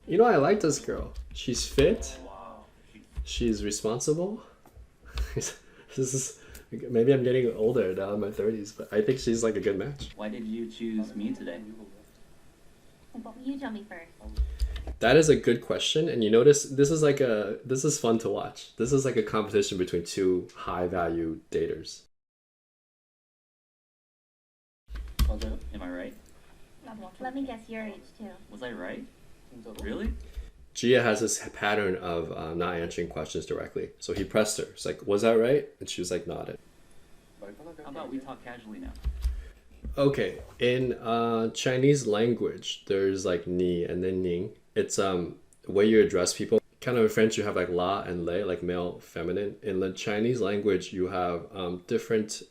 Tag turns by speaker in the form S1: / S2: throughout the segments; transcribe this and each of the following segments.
S1: You know, I like this girl. She's fit. She's responsible. This is maybe I'm getting older now in my 30s, but I think she's like a good match.
S2: Why did you choose me today?
S3: You tell me first.
S1: That is a good question, and you notice this is fun to watch. This is like a competition between two high value daters.
S2: 맞아요? Am I right?
S3: Let me guess your age too.
S2: Was I right? Really?
S1: Gia has this pattern of not answering questions directly. So he pressed her. It's like, was that right? And she was like, nodded.
S2: How about we talk casually now?
S1: Okay, in Chinese language, there's like ni and then ning. It's way you address people. Kind of in French, you have like la and le, like male, feminine. In the Chinese language, you have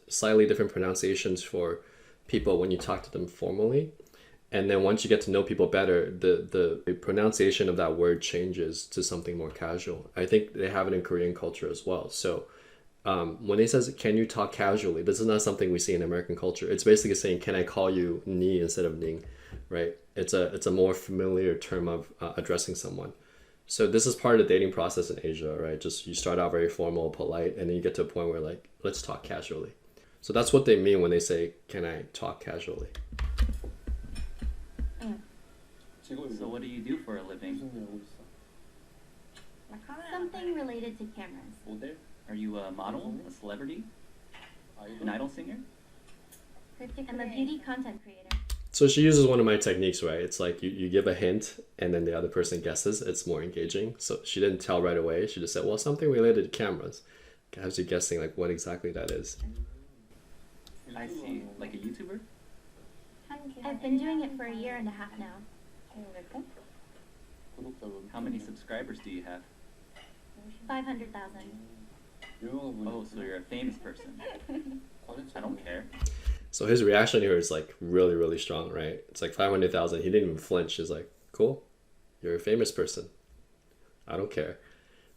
S1: slightly different pronunciations for people when you talk to them formally. And then once you get to know people better, the pronunciation of that word changes to something more casual. I think they have it in Korean culture as well. So when they says, can you talk casually? This is not something we see in American culture. It's basically saying, can I call you ni instead of ning, right? It's a more familiar term of addressing someone. So this is part of the dating process in Asia, right? Just you start out very formal, polite, and then you get to a point where like, let's talk casually. So that's what they mean when they say, can I talk casually?
S2: So what do you do for a living?
S3: Something related to cameras.
S2: Are you a model? A celebrity? An idol singer?
S3: I'm a beauty content creator.
S1: So she uses one of my techniques, right? It's like you give a hint and then the other person guesses. It's more engaging. So she didn't tell right away. She just said, well, something related to cameras. Has you guessing like what exactly that is.
S2: I see. Like a YouTuber?
S3: I've been doing it for a year and a half now.
S2: How many subscribers do you have?
S3: 500,000.
S2: Oh, so you're a famous person. I don't care.
S1: So his reaction here is like really, really strong, right? It's like 500,000. He didn't even flinch. He's like, cool. You're a famous person. I don't care.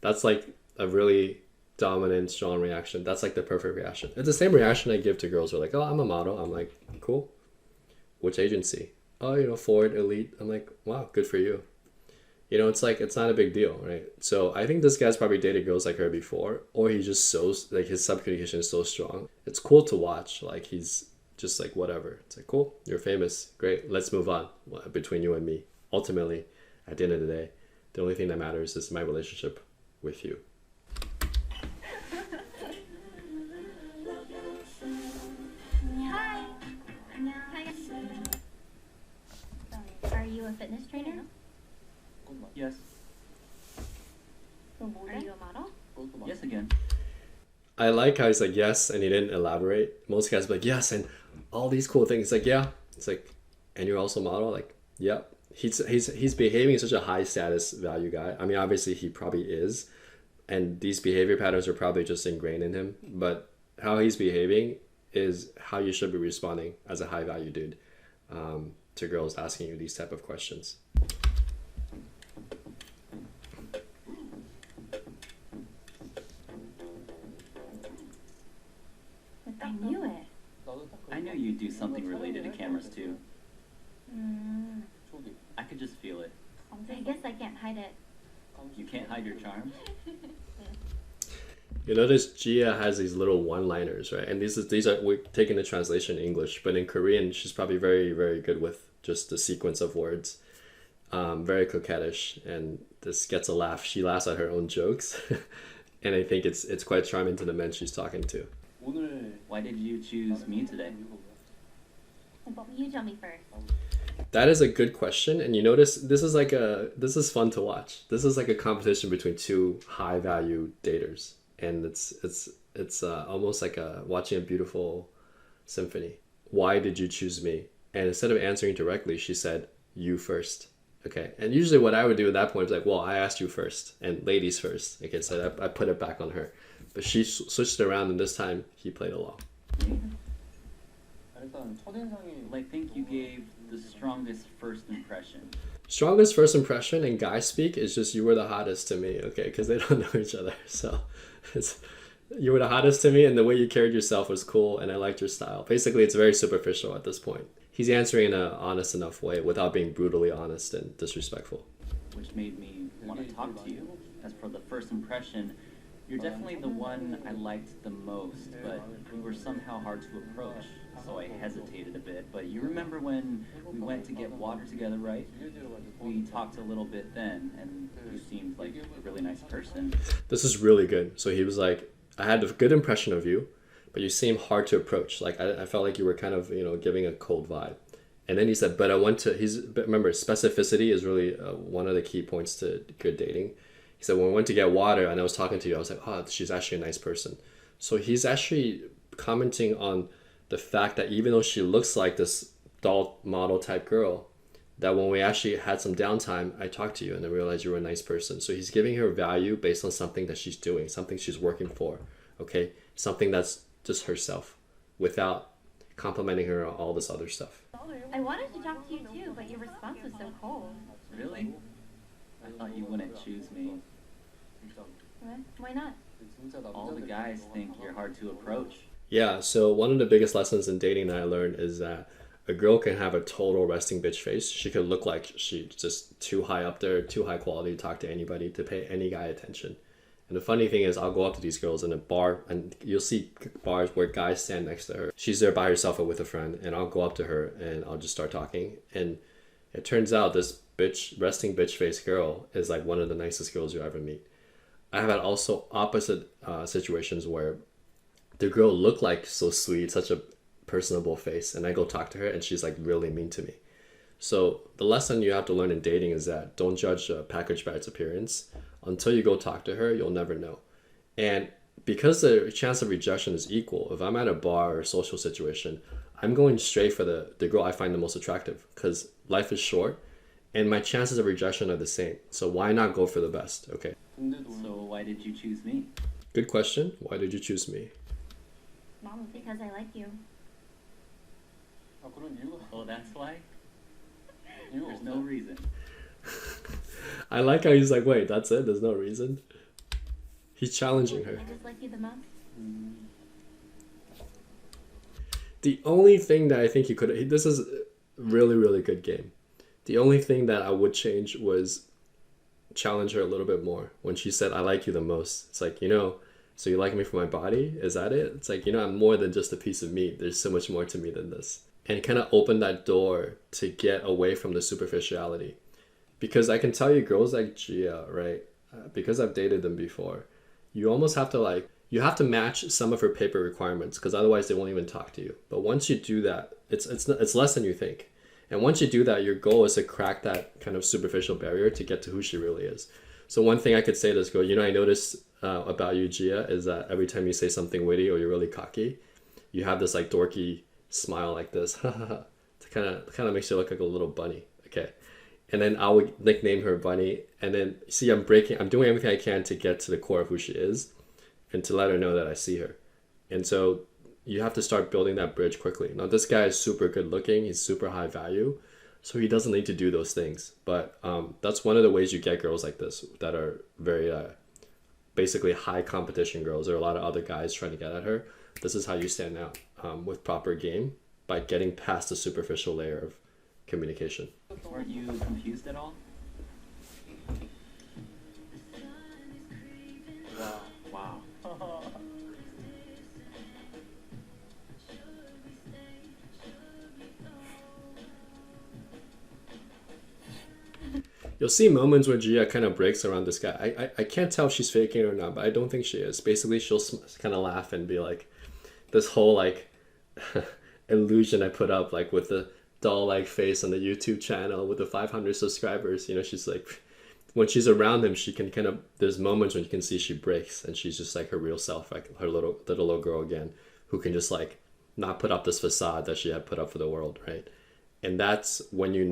S1: That's like a really dominant, strong reaction. That's like the perfect reaction. It's the same reaction I give to girls who are like, oh, I'm a model. I'm like, cool. Which agency? Oh, Ford, Elite. I'm like, wow, good for you. It's like, it's not a big deal, right? So I think this guy's probably dated girls like her before, or he's just so, like his sub-communication is so strong. It's cool to watch. Like he's just like, whatever. It's like, cool, you're famous. Great, let's move on between you and me. Ultimately, at the end of the day, the only thing that matters is my relationship with you.
S3: Hi. Are you a fitness trainer?
S2: Yes.
S3: Are you a model?
S2: Yes again.
S1: I like how he's like, yes, and he didn't elaborate. Most guys be like, yes, and all these cool things. It's like, yeah. It's like, and you're also a model? Like, yep. He's behaving as such a high status value guy. I mean, obviously he probably is. And these behavior patterns are probably just ingrained in him. But how he's behaving is how you should be responding as a high value dude to girls asking you these type of questions.
S3: I knew it.
S2: I knew you'd do something related to cameras too. I could just feel it.
S3: I guess I can't hide it.
S2: You can't hide your charms.
S1: You notice Gia has these little one-liners, right? And these are we're taking the translation in English, but in Korean she's probably very, very good with just the sequence of words. Very coquettish, and this gets a laugh. She laughs at her own jokes, and I think it's quite charming to the men she's talking to.
S2: Why did you choose me today?
S3: You tell me first.
S1: That is a good question, and you notice this is fun to watch. This is like a competition between two high value daters, and it's almost like watching a beautiful symphony. Why did you choose me? And instead of answering directly, she said, you first. Okay, and usually what I would do at that point is like, well, I asked you first, and ladies first. Okay, so I put it back on her. But she switched it around, and this time he played along.
S2: I think you gave the strongest first impression.
S1: Strongest first impression in guy speak is just you were the hottest to me, okay? Because they don't know each other. So you were the hottest to me, and the way you carried yourself was cool, and I liked your style. Basically, it's very superficial at this point. He's answering in an honest enough way without being brutally honest and disrespectful.
S2: which made me want to talk to you. As for the first impression, you're definitely the one I liked the most, but you were somehow hard to approach, so I hesitated a bit. But you remember when we went to get water together, right? We talked a little bit then, and you seemed like a really nice person.
S1: This is really good. So he was like, I had a good impression of you, but you seem hard to approach. Like I felt like you were kind of, giving a cold vibe. And then he said, but but remember, specificity is really one of the key points to good dating. He said, when we went to get water and I was talking to you, I was like, oh, she's actually a nice person. So he's actually commenting on the fact that even though she looks like this doll model type girl, that when we actually had some downtime, I talked to you and I realized you were a nice person. So he's giving her value based on something that she's doing, something she's working for, okay? Something that's just herself without complimenting her on all this other stuff.
S3: I wanted to talk to you too, but your response was so cold.
S2: Really? I thought you wouldn't choose me.
S3: What? Why not?
S2: All the guys think you're hard to approach.
S1: Yeah, so one of the biggest lessons in dating that I learned is that a girl can have a total resting bitch face. She could look like she's just too high up there, too high quality to talk to anybody, to pay any guy attention. And the funny thing is, I'll go up to these girls in a bar, and you'll see bars where guys stand next to her. She's there by herself or with a friend, and I'll go up to her and I'll just start talking. And it turns out this resting bitch face girl is like one of the nicest girls you ever meet. I have had also opposite situations where the girl looked like so sweet, such a personable face, and I go talk to her and she's like really mean to me. So the lesson you have to learn in dating is that don't judge a package by its appearance. Until you go talk to her, you'll never know. And because the chance of rejection is equal, if I'm at a bar or a social situation, I'm going straight for the girl I find the most attractive, because life is short and my chances of rejection are the same. So why not go for the best? Okay.
S2: So why did you choose me?
S1: Good question. Why did you choose me?
S3: Because I like you.
S2: Oh, that's why? There's no reason.
S1: I like how he's like, wait, that's it? There's no reason? He's challenging her.
S3: I just like you the most.
S1: The only thing that I think he could... This is a really, really good game. The only thing that I would change was challenge her a little bit more. When she said, I like you the most. It's like, so you like me for my body? Is that it? It's like, I'm more than just a piece of meat. There's so much more to me than this. And kind of open that door to get away from the superficiality. Because I can tell you girls like Gia, right? Because I've dated them before, you almost have to you have to match some of her paper requirements, because otherwise they won't even talk to you. But once you do that, it's less than you think. And once you do that, your goal is to crack that kind of superficial barrier to get to who she really is. So one thing I could say to this girl, I noticed about you, Gia, is that every time you say something witty or you're really cocky, you have this like dorky smile like this. It kind of makes you look like a little bunny. Okay. And then I would nickname her Bunny. And then see, I'm doing everything I can to get to the core of who she is and to let her know that I see her. And so you have to start building that bridge quickly. Now, this guy is super good looking. He's super high value. So he doesn't need to do those things. But that's one of the ways you get girls like this that are very basically high competition girls. There are a lot of other guys trying to get at her. This is how you stand out with proper game, by getting past the superficial layer of communication.
S2: Weren't you confused at all? Wow.
S1: You'll see moments where Gia kind of breaks around this guy. I can't tell if she's faking it or not, but I don't think she is. Basically, she'll kind of laugh and be like, this whole like illusion I put up, like with the doll-like face on the YouTube channel with the 500 subscribers. She's like, when she's around him, she can kind of, there's moments when you can see she breaks and she's just like her real self, like her little girl again, who can just like not put up this facade that she had put up for the world, right? And that's when you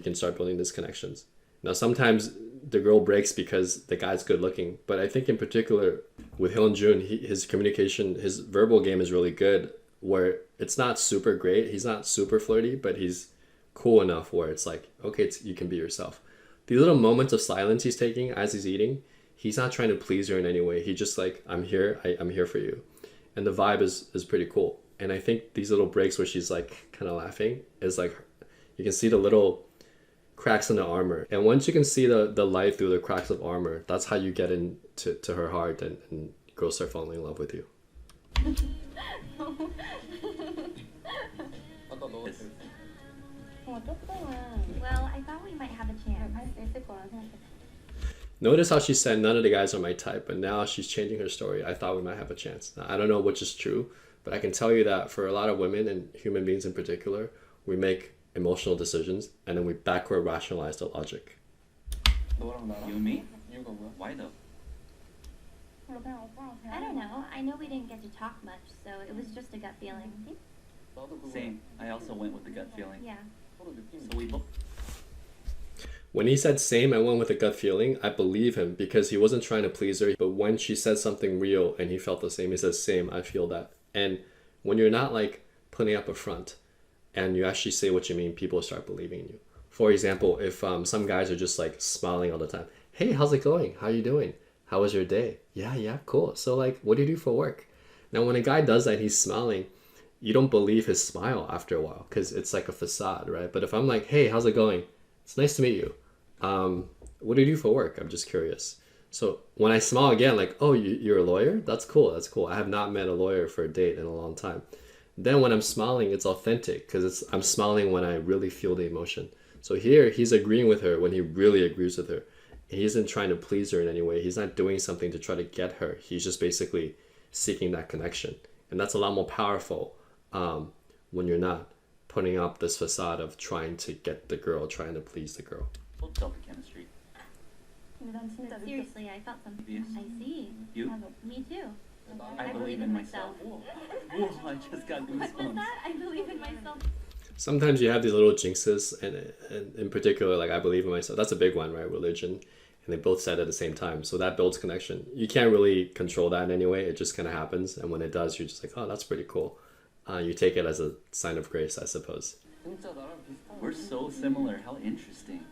S1: can start building these connections. Now, sometimes the girl breaks because the guy's good looking, but I think in particular with Hyun-jun, his communication, his verbal game is really good, where it's not super great. He's not super flirty, but he's cool enough where it's like, okay, you can be yourself. The little moments of silence he's taking as he's eating, he's not trying to please her in any way. He's just like, I'm here. I'm here for you. And the vibe is pretty cool. And I think these little breaks where she's like kind of laughing is like, you can see the little cracks in the armor. And once you can see the light through the cracks of armor, that's how you get into to her heart, and girls start falling in love with you.
S3: Well, I thought we might have a chance.
S1: Notice how she said none of the guys are my type, but now she's changing her story. I thought we might have a chance. Now, I don't know which is true, but I can tell you that for a lot of women and human beings in particular, we make emotional decisions and then we backward rationalize the logic.
S2: You and me? Why though?
S3: I don't know. I know we didn't get to talk much, so it was just a gut feeling.
S2: Same. I also went with the gut feeling.
S3: Yeah.
S2: So we both.
S1: When he said same, I went with a gut feeling. I believe him because he wasn't trying to please her. But when she said something real and he felt the same, he says same, I feel that. And when you're not like putting up a front and you actually say what you mean, people start believing you. For example, if some guys are just like smiling all the time. Hey, how's it going? How you doing? How was your day? Yeah, cool. So like, what do you do for work? Now, when a guy does that, he's smiling. You don't believe his smile after a while because it's like a facade, right? But if I'm like, hey, how's it going? It's nice to meet you. What do you do for work? I'm just curious. So when I smile again, like, oh, you're a lawyer? That's cool. That's cool. I have not met a lawyer for a date in a long time. Then when I'm smiling, it's authentic because I'm smiling when I really feel the emotion. So here he's agreeing with her when he really agrees with her. He isn't trying to please her in any way. He's not doing something to try to get her. He's just basically seeking that connection. And that's a lot more powerful when you're not putting up this facade of trying to get the girl, trying to please the girl.
S2: Both felt the chemistry.
S3: Seriously, I felt something.
S2: Obvious.
S3: I see.
S2: You?
S3: Me too.
S2: I believe in myself. Whoa, I just got
S3: What was
S2: goosebumps.
S3: that? I believe in myself.
S1: Sometimes you have these little jinxes, and in particular, like I believe in myself. That's a big one, right? Religion. And they both said at the same time. So that builds connection. You can't really control that in any way. It just kind of happens. And when it does, you're just like, oh, that's pretty cool. You take it as a sign of grace, I suppose.
S2: We're so similar. How interesting.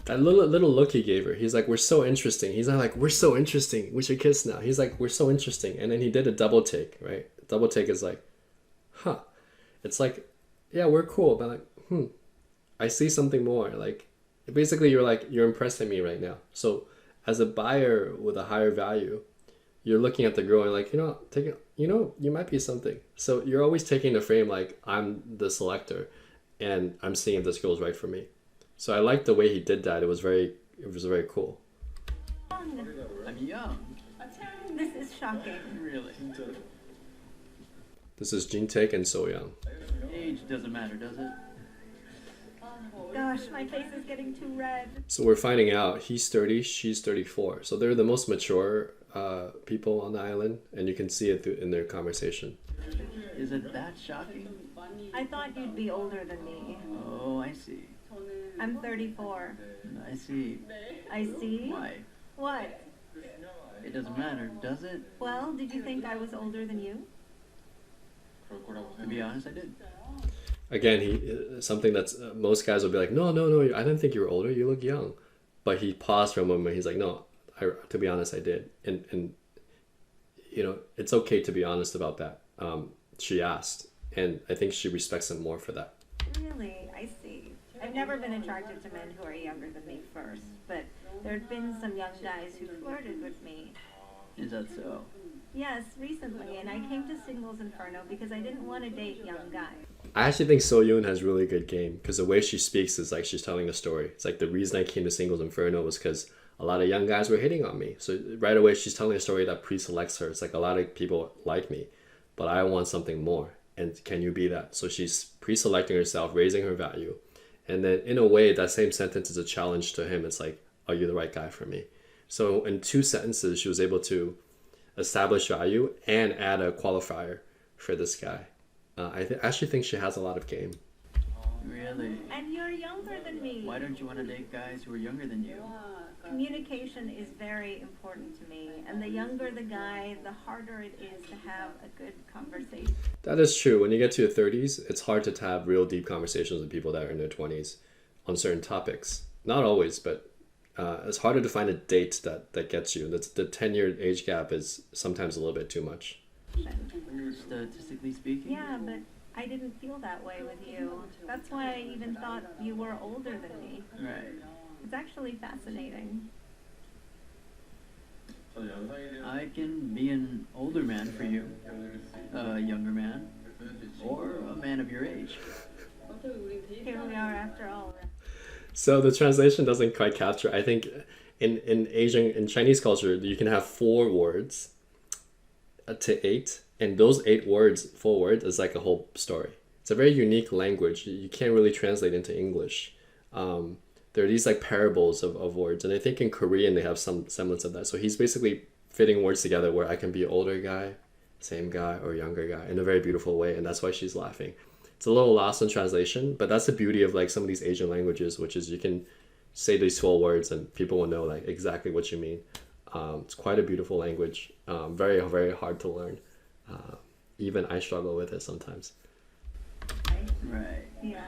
S1: That little look he gave her, he's like, we're so interesting. He's not like, we're so interesting, we should kiss now. He's like, we're so interesting. And then he did a double take, right? Double take is like, huh. It's like, yeah, we're cool, but like, I see something more. Like, basically you're like, you're impressing me right now. So as a buyer with a higher value, you're looking at the girl and like, you might be something. So you're always taking the frame like, I'm the selector and I'm seeing if this girl's right for me. So I like the way he did that. It was very cool.
S2: I'm young.
S4: This is shocking.
S2: Really.
S1: This is Jin Taek and So Young.
S2: Age doesn't matter, does it?
S4: Gosh, my face is getting too red.
S1: So we're finding out he's 30, she's 34. So they're the most mature people on the island, and you can see it in their conversation.
S2: Is it that shocking?
S4: I thought you'd be older than me.
S2: Oh, I see.
S4: I'm 34.
S2: I see.
S4: I see?
S2: Why?
S4: What?
S2: It doesn't matter, does it?
S4: Well, did you think I was older than you?
S2: To be honest, I did.
S1: Again, something that's most guys will be like, no, I didn't think you were older. You look young. But he paused for a moment. He's like, no, to be honest, I did. And it's okay to be honest about that. She asked, and I think she respects him more for that.
S4: Really? I see. I've never been attracted to men who are younger than me first, but there have been some young guys who flirted with me.
S2: Is that so?
S4: Yes, recently, and I came to Singles Inferno because I didn't want to date young guys.
S1: I actually think So Yoon has really good game because the way she speaks is like she's telling a story. It's like the reason I came to Singles Inferno was because a lot of young guys were hitting on me. So right away she's telling a story that pre-selects her. It's like a lot of people like me, but I want something more. And can you be that? So she's pre-selecting herself, raising her value. And then in a way, that same sentence is a challenge to him. It's like, are you the right guy for me? So in 2 sentences, she was able to establish value and add a qualifier for this guy. I actually think she has a lot of game.
S2: Really?
S4: And you're younger than me.
S2: Why don't you want to date guys who are younger than you?
S4: Communication is very important to me, and the younger the guy, the harder it is to have a good conversation.
S1: That is true. When you get to your 30s, it's hard to have real deep conversations with people that are in their 20s on certain topics. Not always, but it's harder to find a date that gets you. The 10-year age gap is sometimes a little bit too much.
S2: statistically speaking.
S4: Yeah, but I didn't feel that way with you. That's why I even thought you were older than me.
S2: Right.
S4: It's actually fascinating.
S2: I can be an older man for you, a younger man, or a man of your age.
S4: Here we are after all.
S1: So the translation doesn't quite capture. I think in Chinese culture, you can have 4 words to 8, and those 8 words, 4 words, is like a whole story. It's a very unique language. You can't really translate into English. There are these like parables of words, and I think in Korean they have some semblance of that. So he's basically fitting words together where I can be an older guy, same guy, or younger guy in a very beautiful way, and that's why she's laughing. It's a little lost in translation, but that's the beauty of like some of these Asian languages, which is you can say these 12 words and people will know like exactly what you mean. It's quite a beautiful language, very, very hard to learn. Even I struggle with it sometimes.
S2: Right.
S4: Yeah.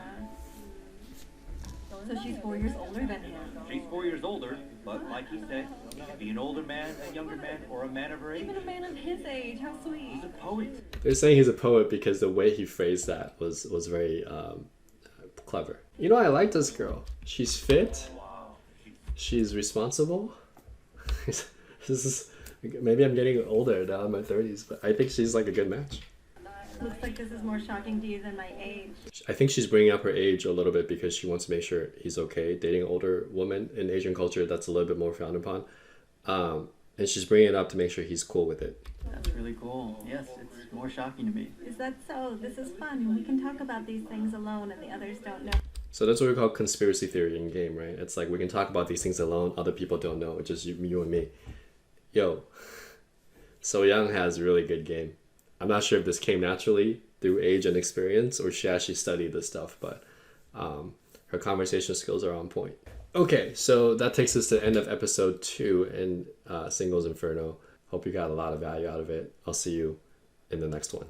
S4: So she's 4 years older than him.
S5: She's 4 years older, but like he said, he could be an older man, a younger man, or a man of her age.
S4: Even a man of his age. How sweet.
S5: He's a poet.
S1: They're saying he's a poet because the way he phrased that was very clever. You know, I like this girl. She's fit. She's responsible. This is maybe I'm getting older now in my 30s, but I think she's like a good match.
S4: Looks like this is more shocking to you than my age.
S1: I think she's bringing up her age a little bit because she wants to make sure he's okay dating an older woman. In Asian culture, that's a little bit more frowned upon. And she's bringing it up to make sure he's cool with it.
S2: That's really cool. Yes, it's more shocking to me.
S4: Is that so? This is fun. We can talk about these things alone and the others don't know.
S1: So that's what we call conspiracy theory in game, right? It's like we can talk about these things alone, other people don't know, it's just you and me. Yo, So Young has a really good game. I'm not sure if this came naturally through age and experience or she actually studied this stuff, but her conversation skills are on point. Okay, so that takes us to the end of episode 2 in Singles Inferno. Hope you got a lot of value out of it. I'll see you in the next one.